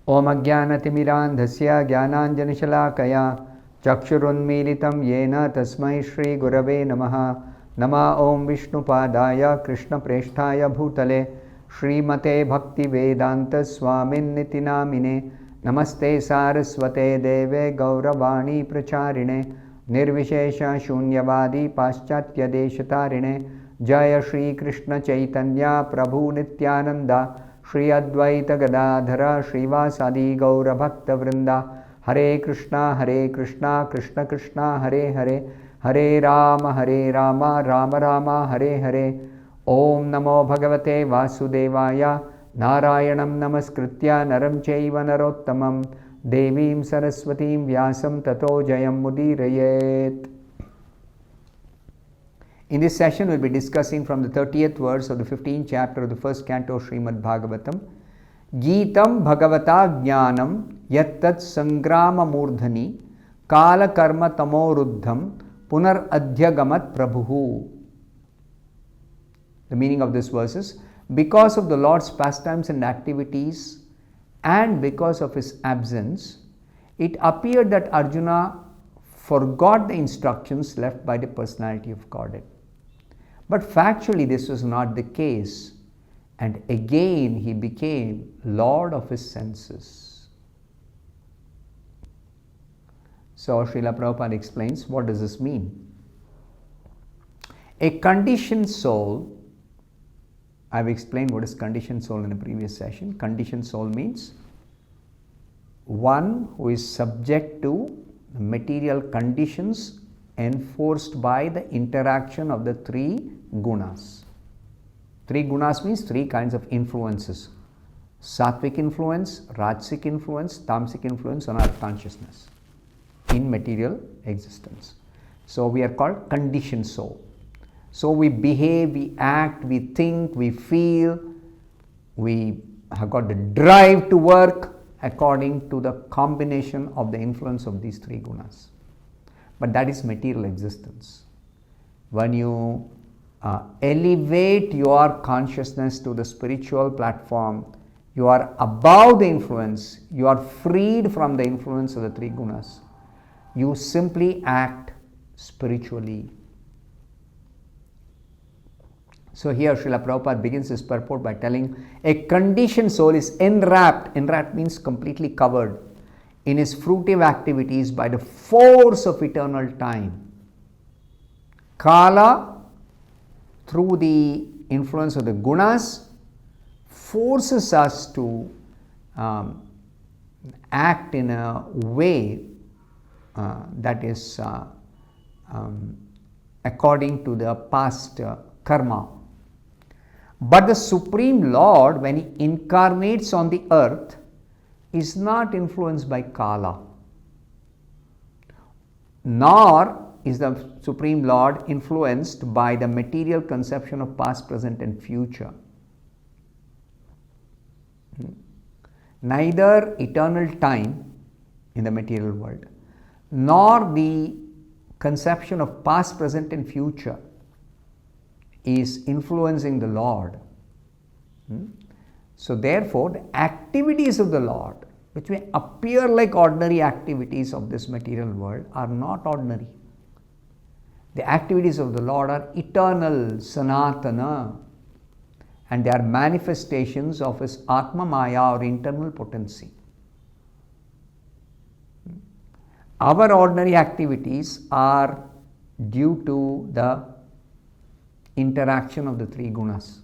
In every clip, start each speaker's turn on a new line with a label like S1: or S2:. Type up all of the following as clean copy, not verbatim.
S1: Om Ajnanatimirandhasya Jnananjanashalakaya Chakshurunmilitam Yena Tasmai Shri Gurave Namaha. Nama Om Vishnupadaya Krishna Preshtaya Bhutale Srimate Bhaktivedanta Swamin Nitinamine Namaste Saraswate Deve Gauravani Pracharine Nirvishesha Shunyavadi Paschatya Deshatarine Jaya Shri Krishna Chaitanya Prabhu Nityananda Shri Advaita Gadadhara Srivasadi Gaura Bhakta Vrinda Hare Krishna Krishna Krishna Hare Hare Hare Rama Rama Rama Hare Hare. Om Namo Bhagavate Vasudevaya Narayanam Namaskritya Naram Chaiva Narottamam Devim Saraswatim Vyasam Tato Jayam Mudirayet. In this session, we will be discussing from the 30th verse of the 15th chapter of the first canto Srimad Bhagavatam. Geetam Bhagavata Jnanam Yattat Sangrama Murdhani Kala Karma Tamoruddham Punar Adhyagamat Prabhuhu. The meaning of this verse is, because of the Lord's pastimes and activities and because of his absence, it appeared that Arjuna forgot the instructions left by the personality of Godhead. But factually this was not the case, and again he became Lord of his senses. So Srila Prabhupada explains, what does this mean? A conditioned soul, I have explained what is conditioned soul in a previous session. Conditioned soul means one who is subject to material conditions enforced by the interaction of the three gunas. Three gunas means three kinds of influences: sattvic influence, rajasic influence, tamasic influence on our consciousness in material existence. So we are called conditioned soul. So we behave, we act, we think, we feel, we have got the drive to work according to the combination of the influence of these three gunas. But that is material existence. When you elevate your consciousness to the spiritual platform, you are above the influence, you are freed from the influence of the three gunas. You simply act spiritually. So here Srila Prabhupada begins his purport by telling a conditioned soul is enwrapped means completely covered, in his fruitive activities by the force of eternal time. Kala, through the influence of the gunas, forces us to act in a way that is according to the past karma. But the Supreme Lord, when he incarnates on the earth, is not influenced by Kala, nor is the Supreme Lord influenced by the material conception of past, present and future. Neither eternal time in the material world, nor the conception of past, present and future is influencing the Lord. So therefore, the activities of the Lord, which may appear like ordinary activities of this material world, are not ordinary. The activities of the Lord are eternal, sanatana, and they are manifestations of his Atma Maya or internal potency. Our ordinary activities are due to the interaction of the three gunas.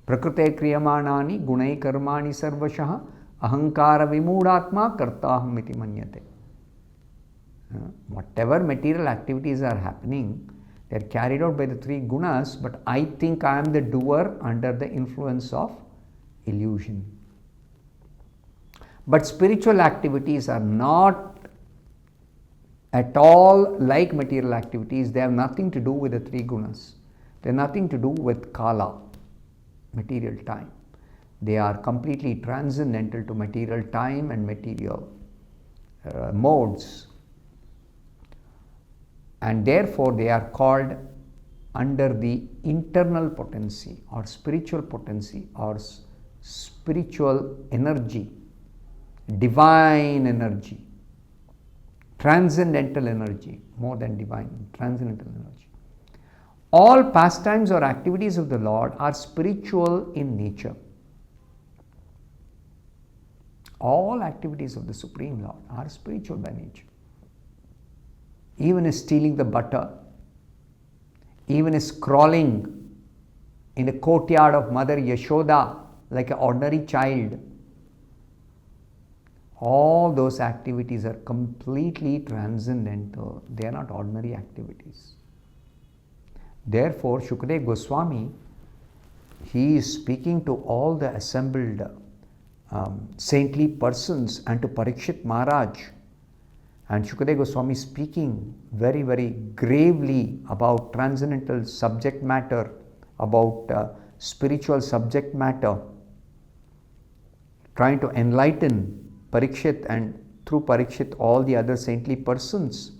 S1: Prakrute kriyamanani gunai karmani sarvashaha ahankara vimoodatma kartaham iti manyate. Whatever material activities are happening, they are carried out by the three gunas, but I think I am the doer under the influence of illusion. But spiritual activities are not at all like material activities. They have nothing to do with the three gunas. They have nothing to do with kala, material time. They are completely transcendental to material time and material modes. And therefore they are called under the internal potency or spiritual potency or spiritual energy divine energy, transcendental energy, more than divine, transcendental energy. All pastimes or activities of the Lord are spiritual in nature. All activities of the Supreme Lord are spiritual by nature. Even his stealing the butter, even his crawling in the courtyard of Mother Yashoda like an ordinary child, all those activities are completely transcendental. They are not ordinary activities. Therefore, Shukadeva Goswami, he is speaking to all the assembled saintly persons and to Parikshit Maharaj. And Shukadeva Goswami speaking very, very gravely about transcendental subject matter, about spiritual subject matter, trying to enlighten Parikshit and through Parikshit all the other saintly persons.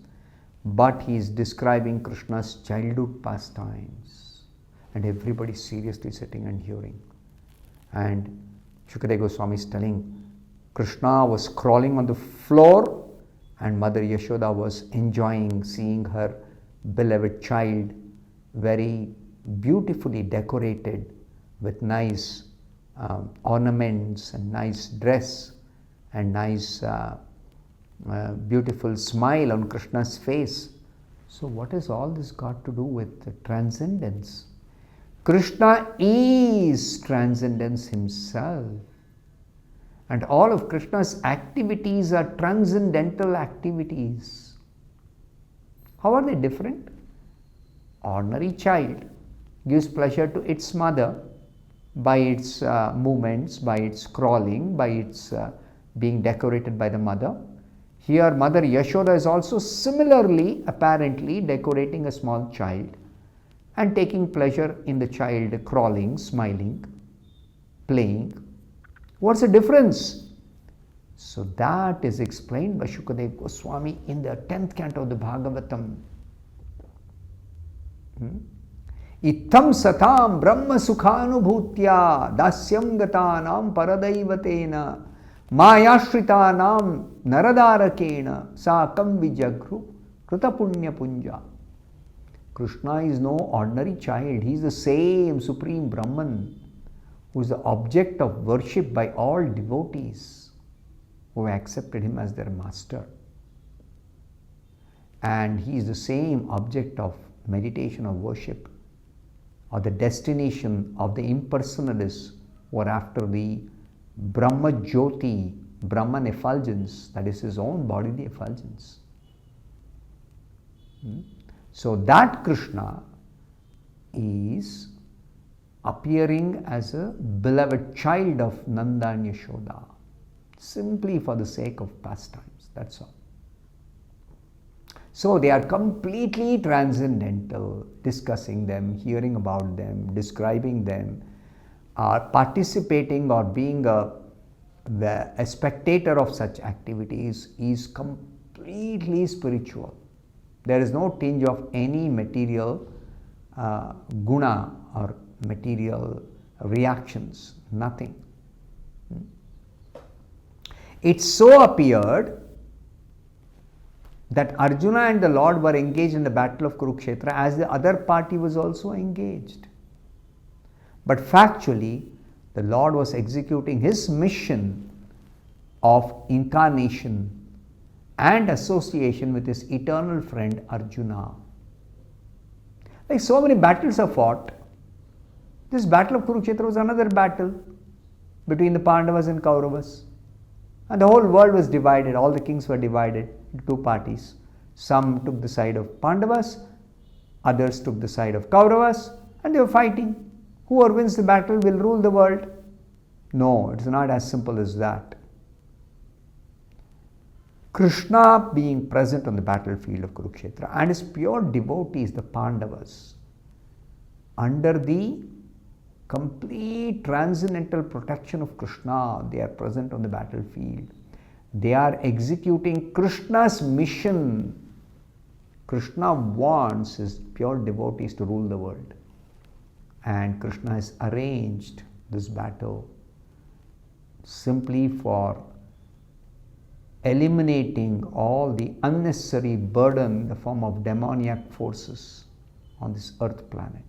S1: But he is describing Krishna's childhood pastimes. And everybody is seriously sitting and hearing. And Shukadeva Goswami is telling, Krishna was crawling on the floor and Mother Yashoda was enjoying seeing her beloved child very beautifully decorated with nice ornaments and nice dress and nice beautiful smile on Krishna's face. So what has all this got to do with the transcendence? Krishna is transcendence himself. And all of Krishna's activities are transcendental activities. How are they different? Ordinary child gives pleasure to its mother by its movements, by its crawling, by its being decorated by the mother. Here Mother Yashoda is also similarly apparently decorating a small child and taking pleasure in the child crawling, smiling, playing. What's the difference? So that is explained by Shukadeva Goswami in the 10th canto of the Bhagavatam. Ittam satam brahma sukhanubhutya dasyam gatanam paradaivatena mayashritanam naradarakena sakam vijagru krutapunya punja. Krishna is no ordinary child. He is the same Supreme Brahman who is the object of worship by all devotees who have accepted him as their master. And he is the same object of meditation of worship or the destination of the impersonalists who are after the Brahma Jyoti, Brahman effulgence, that is his own bodily effulgence. So that Krishna is appearing as a beloved child of Nanda and Yashoda, simply for the sake of pastimes, that's all. So they are completely transcendental, discussing them, hearing about them, describing them, participating or being a spectator of such activities is completely spiritual. There is no tinge of any material guna or material reactions, nothing. It so appeared that Arjuna and the Lord were engaged in the battle of Kurukshetra as the other party was also engaged. But factually, the Lord was executing his mission of incarnation and association with his eternal friend Arjuna. Like so many battles are fought, this battle of Kurukshetra was another battle between the Pandavas and Kauravas. And the whole world was divided, all the kings were divided into two parties. Some took the side of Pandavas, others took the side of Kauravas, and they were fighting. Whoever wins the battle will rule the world. No, it's not as simple as that. Krishna being present on the battlefield of Kurukshetra and his pure devotees, the Pandavas, under the complete transcendental protection of Krishna, they are present on the battlefield. They are executing Krishna's mission. Krishna wants his pure devotees to rule the world. And Krishna has arranged this battle simply for eliminating all the unnecessary burden in the form of demoniac forces on this earth planet.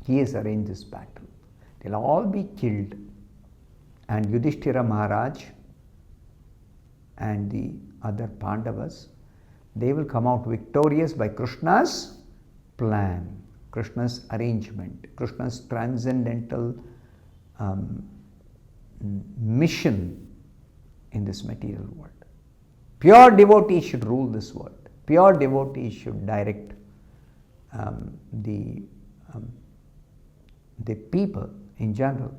S1: He has arranged this battle. They'll all be killed, and Yudhishthira Maharaj and the other Pandavas, they will come out victorious by Krishna's plan, Krishna's arrangement, Krishna's transcendental mission in this material world. Pure devotees should rule this world. Pure devotees should direct the people in general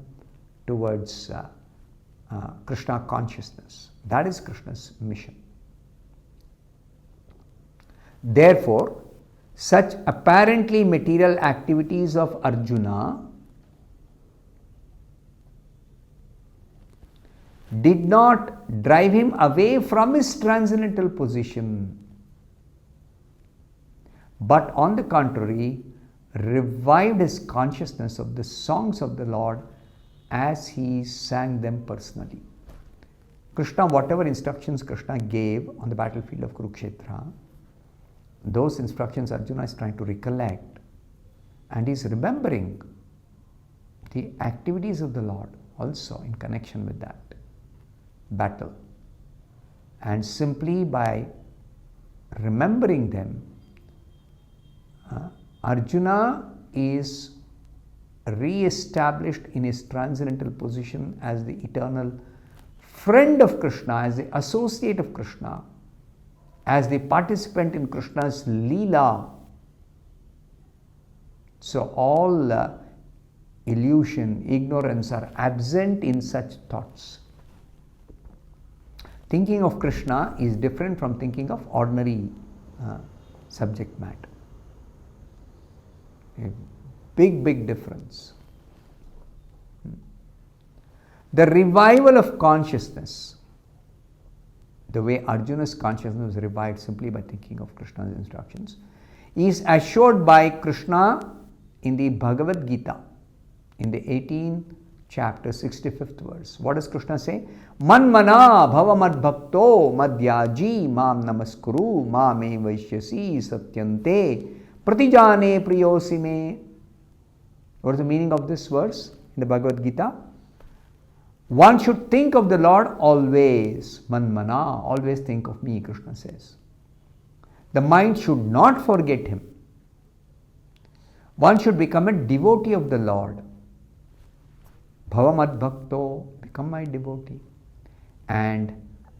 S1: towards Krishna consciousness. That is Krishna's mission. Therefore, such apparently material activities of Arjuna did not drive him away from his transcendental position, but on the contrary, revived his consciousness of the songs of the Lord as he sang them personally. Krishna, whatever instructions Krishna gave on the battlefield of Kurukshetra, those instructions Arjuna is trying to recollect, and he is remembering the activities of the Lord also in connection with that battle. And simply by remembering them, Arjuna is re-established in his transcendental position as the eternal friend of Krishna, as the associate of Krishna, as the participant in Krishna's Leela. So all illusion, ignorance are absent in such thoughts. Thinking of Krishna is different from thinking of ordinary subject matter. A big difference. The revival of consciousness, the way Arjuna's consciousness was revived simply by thinking of Krishna's instructions, is assured by Krishna in the Bhagavad Gita, in the 18th chapter, 65th verse. What does Krishna say? Manmana bhavamad bhakto madhyaji mam namaskuru mame vaishyasi satyante pratijane priyosime. What is the meaning of this verse in the Bhagavad Gita? One should think of the Lord always. Manmana, always think of me, Krishna says. The mind should not forget him. One should become a devotee of the Lord. Bhavamad bhakto, become my devotee, and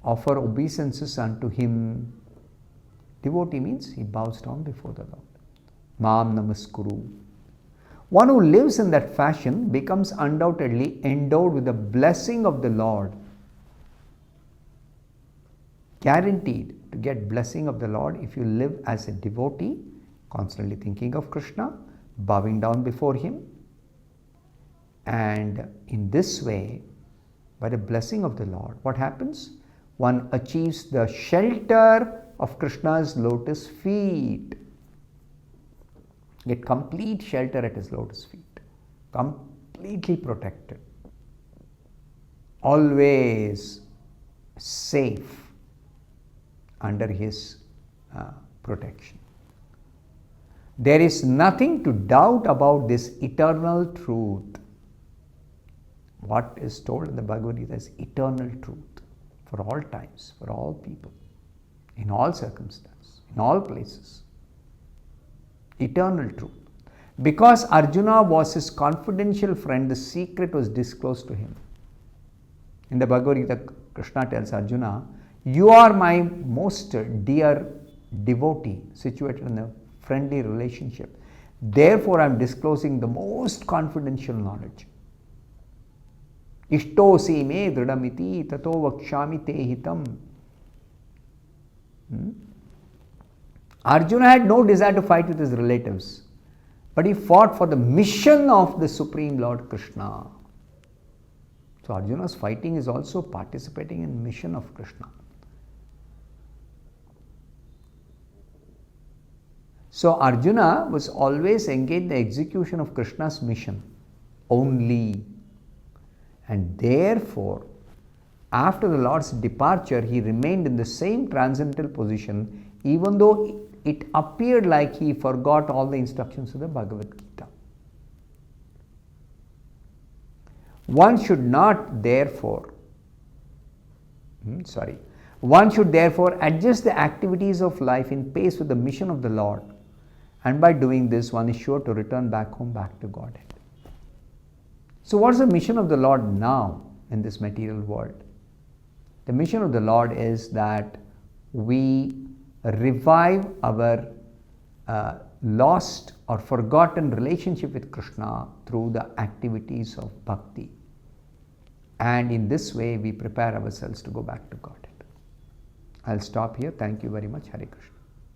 S1: offer obeisances unto him. Devotee means he bows down before the Lord. Mam namaskuru. One who lives in that fashion becomes undoubtedly endowed with the blessing of the Lord. Guaranteed to get blessing of the Lord if you live as a devotee, constantly thinking of Krishna, bowing down before him. And in this way, by the blessing of the Lord, what happens? One achieves the shelter of Krishna's lotus feet. Get complete shelter at his lotus feet. Completely protected. Always safe under his protection. There is nothing to doubt about this eternal truth. What is told in the Bhagavad Gita is eternal truth for all times, for all people, in all circumstances, in all places. Eternal truth. Because Arjuna was his confidential friend, the secret was disclosed to him. In the Bhagavad Gita, Krishna tells Arjuna, you are my most dear devotee, situated in a friendly relationship. Therefore, I am disclosing the most confidential knowledge. Ishtosi me dridamiti tato vakshami te hitam. Arjuna had no desire to fight with his relatives, but he fought for the mission of the Supreme Lord Krishna. So Arjuna's fighting is also participating in mission of Krishna. So Arjuna was always engaged in the execution of Krishna's mission only. And therefore, After the Lord's departure, he remained in the same transcendental position, even though it appeared like he forgot all the instructions of the Bhagavad Gita. One should therefore adjust the activities of life in pace with the mission of the Lord, and by doing this, one is sure to return back home, back to Godhead. So, what is the mission of the Lord now in this material world? The mission of the Lord is that we revive our lost or forgotten relationship with Krishna through the activities of bhakti. And in this way, we prepare ourselves to go back to Godhead. I'll stop here. Thank you very much. Hare Krishna.